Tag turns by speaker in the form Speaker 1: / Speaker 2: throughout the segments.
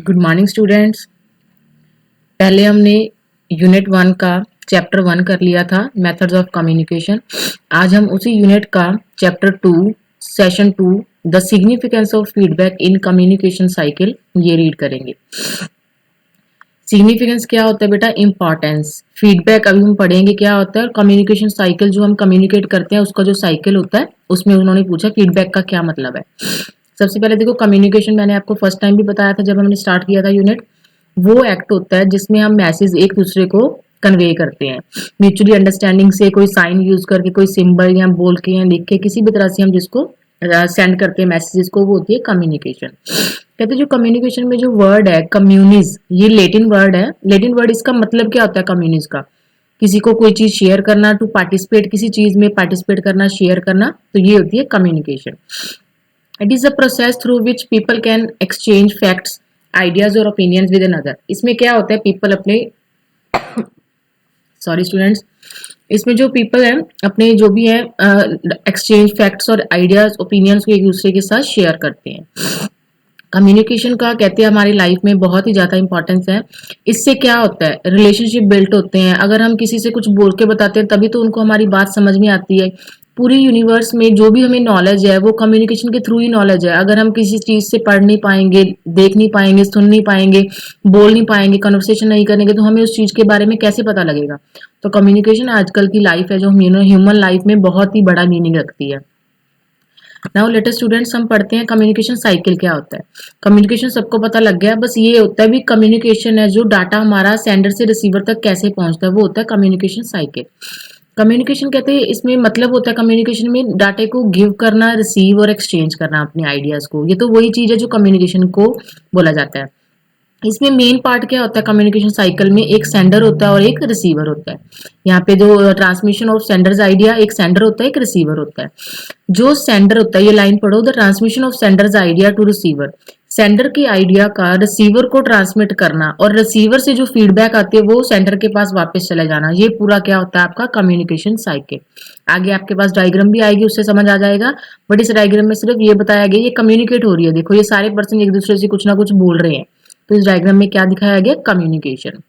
Speaker 1: Good morning students. पहले हमने unit 1 का चैप्टर 1 कर लिया था, मेथड्स ऑफ कम्युनिकेशन। आज हम उसी यूनिट का chapter 2 session 2 the significance of feedback in communication cycle ये रीड करेंगे। सिग्निफिकेंस क्या होता है बेटा? इंपॉर्टेंस। फीडबैक अभी हम पढ़ेंगे क्या होता है, और कम्युनिकेशन साइकिल जो हम कम्युनिकेट करते हैं उसका जो साइकिल होता है उसमें उन्होंने पूछा फीडबैक का क्या मतलब है। सबसे पहले देखो, कम्युनिकेशन मैंने आपको फर्स्ट टाइम भी बताया था जब हमने स्टार्ट किया था यूनिट। वो एक्ट होता है जिसमें हम मैसेज एक दूसरे को कन्वे करते हैं म्यूचुअली अंडरस्टैंडिंग से, कोई साइन यूज करके, कोई सिंबल या बोल के या लिख के, किसी भी तरह से हम जिसको सेंड करते हैं मैसेजेस को, वो होती है कम्युनिकेशन। कहते हैं जो कम्युनिकेशन में जो वर्ड है कम्युनिज, ये लेटिन वर्ड है। लेटिन वर्ड, इसका मतलब क्या होता है कम्युनिज का? किसी को कोई चीज शेयर करना, टू पार्टिसिपेट, किसी चीज में पार्टिसिपेट करना, शेयर करना, तो ये होती है communication. It is a process through which people can exchange facts, ideas और ओपिनियंस विद अनदर। इसमें क्या होता है, पीपल अपने सॉरी स्टूडेंट्स, इसमें जो पीपल है अपने जो भी है एक्सचेंज फैक्ट्स और आइडियाज ओपिनियंस को एक दूसरे के साथ शेयर करते हैं। कम्युनिकेशन का कहते हैं हमारी लाइफ में बहुत ही ज्यादा इंपॉर्टेंस है। इससे क्या होता है, रिलेशनशिप बिल्ट होते हैं। अगर हम किसी से कुछ बोल के बताते हैं तभी तो उनको हमारी बात समझ में आती है। पूरी यूनिवर्स में जो भी हमें नॉलेज है वो कम्युनिकेशन के थ्रू ही नॉलेज है। अगर हम किसी चीज से पढ़ नहीं पाएंगे, देख नहीं पाएंगे, सुन नहीं पाएंगे, बोल नहीं पाएंगे, कन्वर्सेशन नहीं करेंगे, तो हमें उस चीज के बारे में कैसे पता लगेगा? तो कम्युनिकेशन आजकल की लाइफ है जो ह्यूमन लाइफ में बहुत ही बड़ा मीनिंग रखती है। नाउ लेटेस्ट स्टूडेंट्स, हम पढ़ते हैं कम्युनिकेशन साइकिल क्या होता है। कम्युनिकेशन सबको पता लग गया, बस ये होता है भी कम्युनिकेशन है जो डाटा हमारा सेंडर से रिसीवर तक कैसे पहुंचता है, वो होता है कम्युनिकेशन साइकिल। कम्युनिकेशन कहते हैं इसमें मतलब होता है कम्युनिकेशन में डाटे को गिव करना, रिसीव और एक्सचेंज करना अपने आइडियाज को। ये तो वही चीज है जो कम्युनिकेशन को बोला जाता है। इसमें मेन पार्ट क्या होता है कम्युनिकेशन साइकिल में, एक सेंडर होता है और एक रिसीवर होता है। यहाँ पे जो ट्रांसमिशन ऑफ सेंडर्स आइडिया, एक सेंडर होता है एक रिसीवर होता है। जो सेंडर होता है, ये लाइन पढ़ो, the transmission of sender's idea to receiver. Sender की आइडिया का रिसीवर को ट्रांसमिट करना, और रिसीवर से जो फीडबैक आती है वो सेंडर के पास वापस चले जाना, ये पूरा क्या होता है आपका कम्युनिकेशन साइकिल। आगे आपके पास डायग्राम भी आएगी, उससे समझ आ जाएगा। बट इस डायग्राम में सिर्फ ये बताया गया ये कम्युनिकेट हो रही है। देखो ये सारे पर्सन एक दूसरे से कुछ ना कुछ बोल रहे हैं, तो इस डायग्राम में क्या दिखाया गया, कम्युनिकेशन।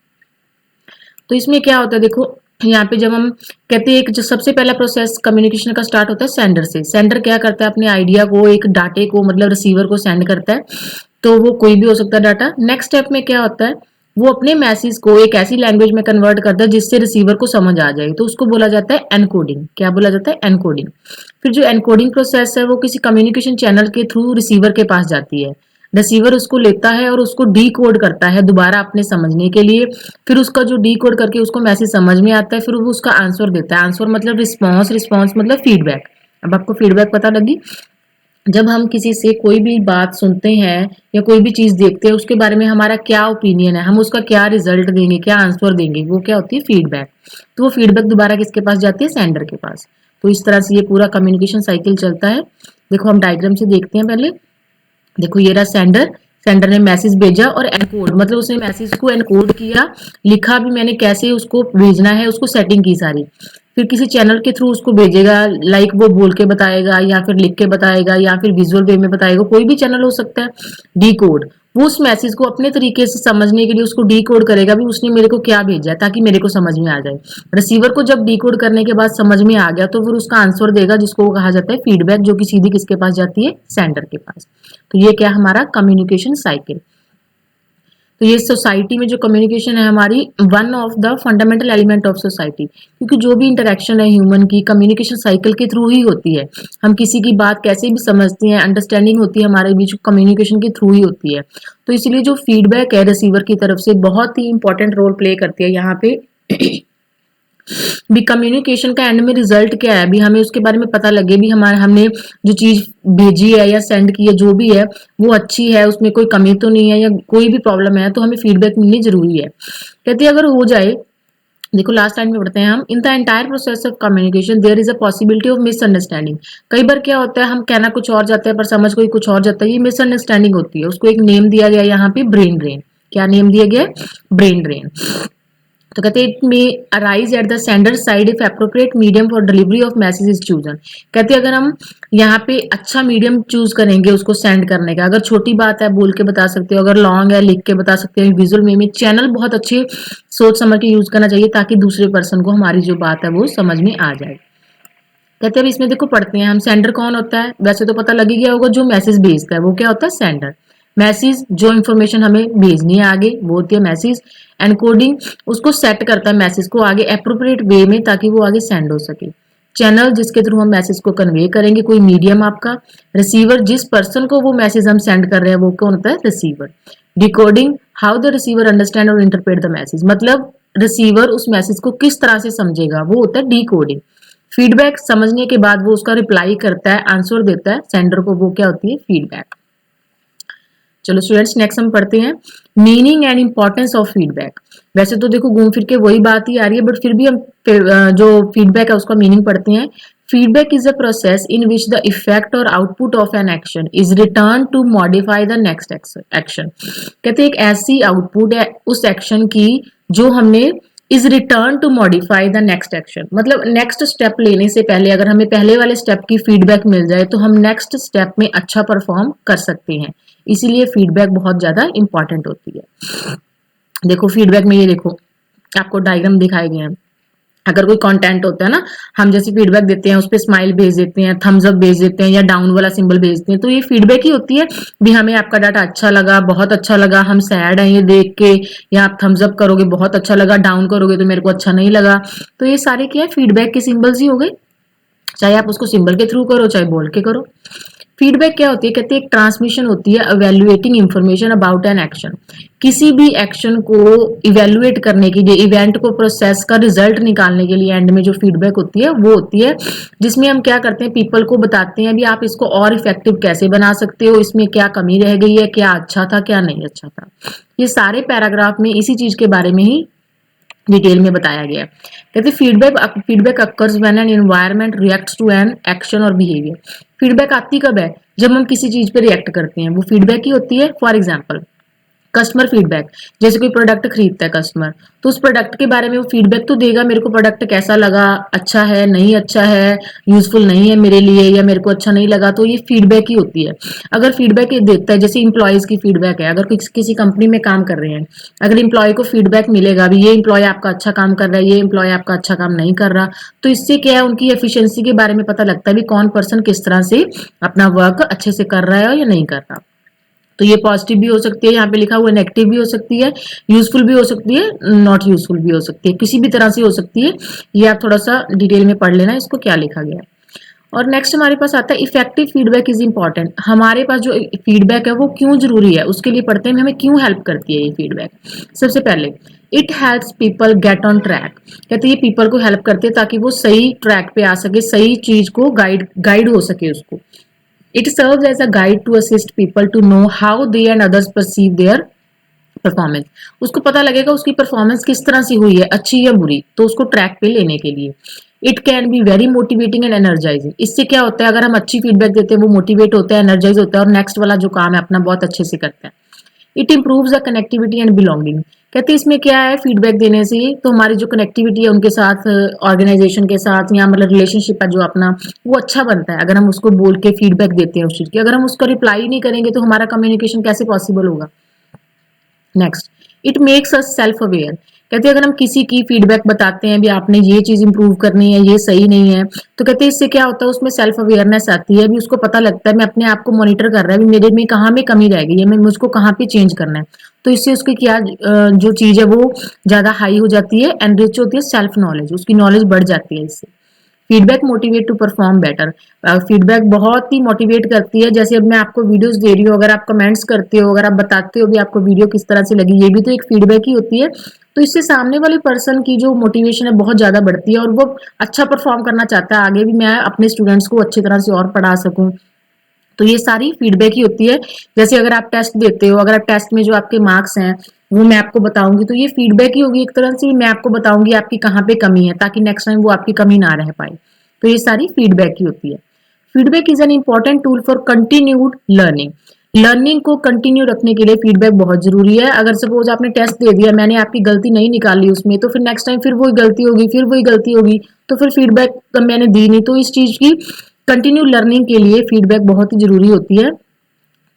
Speaker 1: तो इसमें क्या होता है देखो, यहाँ पे जब हम कहते हैं एक जो सबसे पहला प्रोसेस कम्युनिकेशन का स्टार्ट होता है सेंडर से। सेंडर क्या करता है, अपने आइडिया को, एक डाटे को, मतलब रिसीवर को सेंड करता है, तो वो कोई भी हो सकता है डाटा। नेक्स्ट स्टेप में क्या होता है, वो अपने मैसेज को एक ऐसी लैंग्वेज में कन्वर्ट करता है जिससे रिसीवर को समझ आ जाए, तो उसको बोला जाता है एनकोडिंग। क्या बोला जाता है, एनकोडिंग। फिर जो एनकोडिंग प्रोसेस है वो किसी कम्युनिकेशन चैनल के थ्रू रिसीवर के पास जाती है। रिसीवर उसको लेता है और उसको डी कोड करता है दोबारा अपने समझने के लिए। फिर उसका जो डी कोड करके उसको मैसेज समझ में आता है, फिर वो उसका आंसर देता है। आंसर मतलब रिस्पॉन्स, रिस्पॉन्स मतलब फीडबैक। अब आपको फीडबैक पता लगी। जब हम किसी से कोई भी बात सुनते हैं या कोई भी चीज देखते हैं, उसके बारे में हमारा क्या ओपिनियन है, हम उसका क्या रिजल्ट देंगे, क्या आंसर देंगे, वो क्या होती है फीडबैक। तो वो फीडबैक दोबारा किसके पास जाती है, सेंडर के पास। तो इस तरह से ये पूरा कम्युनिकेशन साइकिल चलता है। देखो हम डायग्राम से देखते हैं पहले। देखो ये रहा सेंडर। सेंडर ने मैसेज भेजा और एनकोड, मतलब उसने मैसेज को एनकोड किया, लिखा भी मैंने कैसे उसको भेजना है, उसको सेटिंग की सारी। फिर किसी चैनल के थ्रू उसको भेजेगा, लाइक वो बोल के बताएगा या फिर लिख के बताएगा या फिर विजुअल वे में बताएगा, कोई भी चैनल हो सकता है। डी कोड, वो उस मैसेज को अपने तरीके से समझने के लिए उसको डी कोड करेगा भी उसने मेरे को क्या भेजा है, ताकि मेरे को समझ में आ जाए। रिसीवर को जब डी कोड करने के बाद समझ में आ गया तो फिर उसका आंसर देगा, जिसको कहा जाता है फीडबैक, जो कि सीधी किसके पास जाती है, सेंडर के पास। तो ये क्या हमारा कम्युनिकेशन साइकिल। तो ये सोसाइटी में जो कम्युनिकेशन है हमारी one of the fundamental element of society, क्योंकि जो भी इंटरेक्शन है ह्यूमन की कम्युनिकेशन साइकिल के थ्रू ही होती है। हम किसी की बात कैसे भी समझते हैं, अंडरस्टैंडिंग होती है हमारे बीच, कम्युनिकेशन के थ्रू ही होती है। तो इसलिए जो फीडबैक है रिसीवर की तरफ से बहुत ही इंपॉर्टेंट रोल प्ले करती है यहाँ पे। भी कम्युनिकेशन का एंड में रिजल्ट क्या है, भी हमें उसके बारे में पता लगे, भी हमारे हमने जो चीज भेजी है या सेंड की है जो भी है वो अच्छी है, उसमें कोई कमी तो नहीं है या कोई भी प्रॉब्लम है, तो हमें फीडबैक मिलनी जरूरी है। कहते हैं अगर हो जाए, देखो लास्ट टाइम में पढ़ते हैं हम, in the entire process of communication there is a possibility of misunderstanding. कई बार क्या होता है, हम कहना कुछ और जाता है पर समझ कोई कुछ और जाता है, ये मिसअंडरस्टैंडिंग होती है। उसको एक नेम दिया गया यहाँ पे, ब्रेन ड्रेन। क्या नेम दिया गया है, ब्रेन ड्रेन। तो कहते हैं it may arise at the sender side if appropriate medium for delivery of message is chosen. कहते हैं अगर हम यहाँ पे अच्छा मीडियम चूज करेंगे उसको सेंड करने का, अगर छोटी बात है बोल के बता सकते हो, अगर लॉन्ग है लिख के बता सकते हो, विजुअल में चैनल बहुत अच्छे सोच समझ के यूज करना चाहिए ताकि दूसरे पर्सन को हमारी जो बात है वो समझ में आ जाए। कहते हैं अब इसमें देखो पढ़ते हैं हम, सेंडर कौन होता है, वैसे तो पता लग ही गया होगा, जो मैसेज भेजता है वो क्या होता है, सेंडर। मैसेज जो इन्फॉर्मेशन हमें भेजनी है आगे वो होती है मैसेज। एनकोडिंग उसको सेट करता है मैसेज को आगे अप्रोप्रिएट वे में ताकि वो आगे सेंड हो सके। चैनल जिसके थ्रू हम मैसेज को कन्वे करेंगे, कोई मीडियम आपका। रिसीवर जिस पर्सन को वो मैसेज हम सेंड कर रहे हैं वो कौन होता है, receiver. Decoding how the receiver understand और इंटरप्रेट द मैसेज, मतलब रिसीवर उस मैसेज को किस तरह से समझेगा, वो होता है डिकोडिंग। फीडबैक समझने के बाद वो उसका रिप्लाई करता है, आंसर देता है सेंडर को, वो क्या होती है, फीडबैक। चलो स्टूडेंट्स नेक्स्ट हम पढ़ते हैं meaning and importance of feedback. वैसे तो देखो घूम फिर के वही बात ही आ रही है, बट फिर भी हम जो फीडबैक है उसका मीनिंग पढ़ते हैं। Feedback is a process in which the effect और output of an action is return to modify the next action. कहते हैं एक ऐसी आउटपुट है उस एक्शन की जो हमने is return to modify the next action, मतलब नेक्स्ट स्टेप लेने से पहले अगर हमें पहले वाले स्टेप की फीडबैक मिल जाए तो हम नेक्स्ट स्टेप में अच्छा परफॉर्म कर सकते हैं। इसीलिए फीडबैक बहुत ज्यादा इंपॉर्टेंट होती है। देखो फीडबैक में ये देखो आपको डायग्राम दिखाए गए हैं। अगर कोई कंटेंट होता है ना, हम जैसे फीडबैक देते हैं उस पर स्माइल भेज देते हैं, थम्स अप भेज देते हैं या डाउन वाला सिंबल भेजते हैं, तो ये फीडबैक ही होती है भी हमें आपका डाटा अच्छा लगा, बहुत अच्छा लगा, हम सैड हैं ये देख के, या आप थम्स अप करोगे बहुत अच्छा लगा, डाउन करोगे तो मेरे को अच्छा नहीं लगा। तो ये सारे क्या है, फीडबैक के सिंबल्स ही हो गए, चाहे आप उसको सिंबल के थ्रू करो चाहे बोल के करो। फीडबैक क्या होती है, कहते हैं एक ट्रांसमिशन होती है evaluating information about an action. किसी भी एक्शन को इवैल्यूएट करने के लिए, इवेंट को प्रोसेस का रिजल्ट निकालने के लिए एंड में जो फीडबैक होती है वो होती है जिसमें हम क्या करते हैं, पीपल को बताते हैं भी आप इसको और इफेक्टिव कैसे बना सकते हो, इसमें क्या कमी रह गई है, क्या अच्छा था क्या नहीं अच्छा था। ये सारे पैराग्राफ में इसी चीज के बारे में ही डिटेल में बताया गया है। कहते feedback occurs when an environment reacts to an action और बिहेवियर। फीडबैक आती कब है, जब हम किसी चीज पे रिएक्ट करते हैं, वो फीडबैक ही होती है। फॉर एग्जांपल कस्टमर फीडबैक, जैसे कोई प्रोडक्ट खरीदता है कस्टमर, तो उस प्रोडक्ट के बारे में वो फीडबैक तो देगा, मेरे को प्रोडक्ट कैसा लगा, अच्छा है नहीं अच्छा है, यूजफुल नहीं है मेरे लिए, या मेरे को अच्छा नहीं लगा, तो ये फीडबैक ही होती है। अगर फीडबैक देता है, जैसे इंप्लॉयज की फीडबैक है, अगर किसी कंपनी में काम कर रहे हैं, अगर इंप्लॉय को फीडबैक मिलेगा भी ये इंप्लॉय आपका अच्छा काम कर रहा है, ये इंप्लॉय आपका अच्छा काम नहीं कर रहा, तो इससे क्या है, उनकी एफिशिएंसी के बारे में पता लगता है भी कौन पर्सन किस तरह से अपना वर्क अच्छे से कर रहा है या नहीं कर रहा। तो ये पॉजिटिव भी हो सकती है, यहाँ पे लिखा हुआ नेगेटिव भी हो सकती है, यूजफुल भी हो सकती है, नॉट यूजफुल भी हो सकती है, किसी भी तरह से हो सकती है। ये आप थोड़ा सा डिटेल में पढ़ लेना इसको क्या लिखा गया है। और नेक्स्ट हमारे पास आता है इफेक्टिव फीडबैक इज इंपॉर्टेंट। हमारे पास जो फीडबैक है वो क्यों जरूरी है, उसके लिए पढ़ते हैं हमें क्यों हेल्प करती है ये फीडबैक। सबसे पहले it helps people get on track. कहते हैं ये पीपल को हेल्प करती है ताकि वो सही ट्रैक पे आ सके, सही चीज को गाइड हो सके उसको। It serves as a guide to assist people to know how they and others perceive their performance. उसको पता लगेगा उसकी परफॉर्मेंस किस तरह से हुई है, अच्छी या बुरी, तो उसको ट्रैक पे लेने के लिए। It can be very motivating and energising. इससे क्या होता है, अगर हम अच्छी फीडबैक देते हैं वो मोटिवेट होता है, एनर्जाइज होता है और नेक्स्ट वाला जो काम है अपना बहुत अच्छे से करता है। It improves the connectivity and belonging. कहते हैं इसमें क्या है, फीडबैक देने से तो हमारी जो कनेक्टिविटी है उनके साथ, ऑर्गेनाइजेशन के साथ, या मतलब रिलेशनशिप है जो अपना, वो अच्छा बनता है अगर हम उसको बोल के फीडबैक देते हैं उस चीज की। अगर हम उसका रिप्लाई नहीं करेंगे तो हमारा कम्युनिकेशन कैसे पॉसिबल होगा। Next it makes us self aware. कहते हैं अगर हम किसी की फीडबैक बताते हैं भी आपने ये चीज इंप्रूव करनी है, ये सही नहीं है, तो कहते हैं इससे क्या होता है, उसमें सेल्फ अवेयरनेस आती है, भी उसको पता लगता है मैं अपने आप को मॉनिटर कर रहा है, भी मेरे में कहाँ में कमी रह गई है, मैं मुझको कहाँ पे चेंज करना है। तो इससे उसकी क्या जो चीज है वो ज्यादा हाई हो जाती है, एनरिच होती है सेल्फ नॉलेज, उसकी नॉलेज बढ़ जाती है इससे। Feedback motivate to perform better. Feedback बहुत ही मोटिवेट करती है, जैसे अब मैं आपको वीडियोस दे रही हूँ, अगर आप कमेंट्स करते हो, अगर आप बताते हो भी आपको वीडियो किस तरह से लगी, ये भी तो एक फीडबैक ही होती है। तो इससे सामने वाले पर्सन की जो मोटिवेशन है बहुत ज्यादा बढ़ती है और वो अच्छा परफॉर्म करना चाहता है, आगे भी मैं अपने स्टूडेंट्स को अच्छी तरह से और पढ़ा सकूं। तो ये सारी फीडबैक ही होती है। जैसे अगर आप टेस्ट देते हो, अगर आप टेस्ट में जो आपके मार्क्स हैं वो मैं आपको बताऊंगी, तो ये फीडबैक ही होगी एक तरह से, मैं आपको बताऊंगी आपकी कहाँ पे कमी है ताकि नेक्स्ट टाइम वो आपकी कमी ना रह पाए। तो ये सारी फीडबैक ही होती है। Feedback is an important tool for continued learning. Learning को कंटिन्यू रखने के लिए फीडबैक बहुत जरूरी है। अगर सपोज आपने टेस्ट दे दिया, मैंने आपकी गलती नहीं निकाली उसमें, तो फिर नेक्स्ट टाइम फिर वही गलती होगी, फिर वही गलती होगी, तो फिर फीडबैक मैंने दी नहीं। तो इस चीज की कंटिन्यू लर्निंग के लिए फीडबैक बहुत ही जरूरी होती है।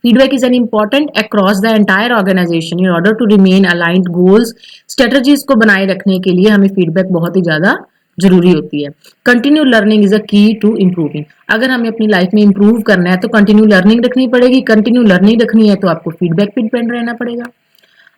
Speaker 1: Feedback is an important across the entire organization in order to remain aligned goals, strategies को बनाए रखने के लिए हमें फीडबैक बहुत ही ज़्यादा जरूरी होती है। कंटिन्यू लर्निंग इज अ की टू इम्प्रूविंग। अगर हमें अपनी लाइफ में इम्प्रूव करना है तो कंटिन्यू लर्निंग रखनी पड़ेगी, कंटिन्यू लर्निंग रखनी है तो आपको फीडबैक पे डिपेंड रहना पड़ेगा।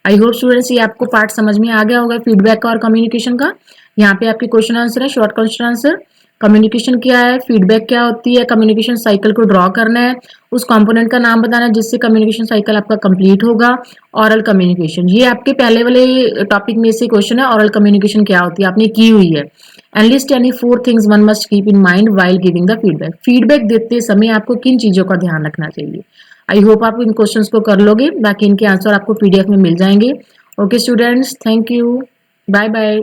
Speaker 1: आई होप स्टूडेंट्स ये आपको पार्ट समझ में आ गया होगा फीडबैक का और कम्युनिकेशन का। यहाँ पे आपके क्वेश्चन आंसर है, शॉर्ट क्वेश्चन आंसर। कम्युनिकेशन क्या है, फीडबैक क्या होती है, कम्युनिकेशन साइकिल को ड्रॉ करना है, उस कंपोनेंट का नाम बताना है जिससे कम्युनिकेशन साइकिल आपका कंप्लीट होगा। ऑरल कम्युनिकेशन, ये आपके पहले वाले टॉपिक में से क्वेश्चन है, ऑरल कम्युनिकेशन क्या होती है आपने की हुई है। And list any 4 things one must keep in mind while giving the feedback. Feedback देते समय आपको किन चीजों का ध्यान रखना चाहिए। आई होप आप इन क्वेश्चंस को कर लोगे, बाकी इनके आंसर आपको पीडीएफ में मिल जाएंगे। Okay students, thank you, bye bye.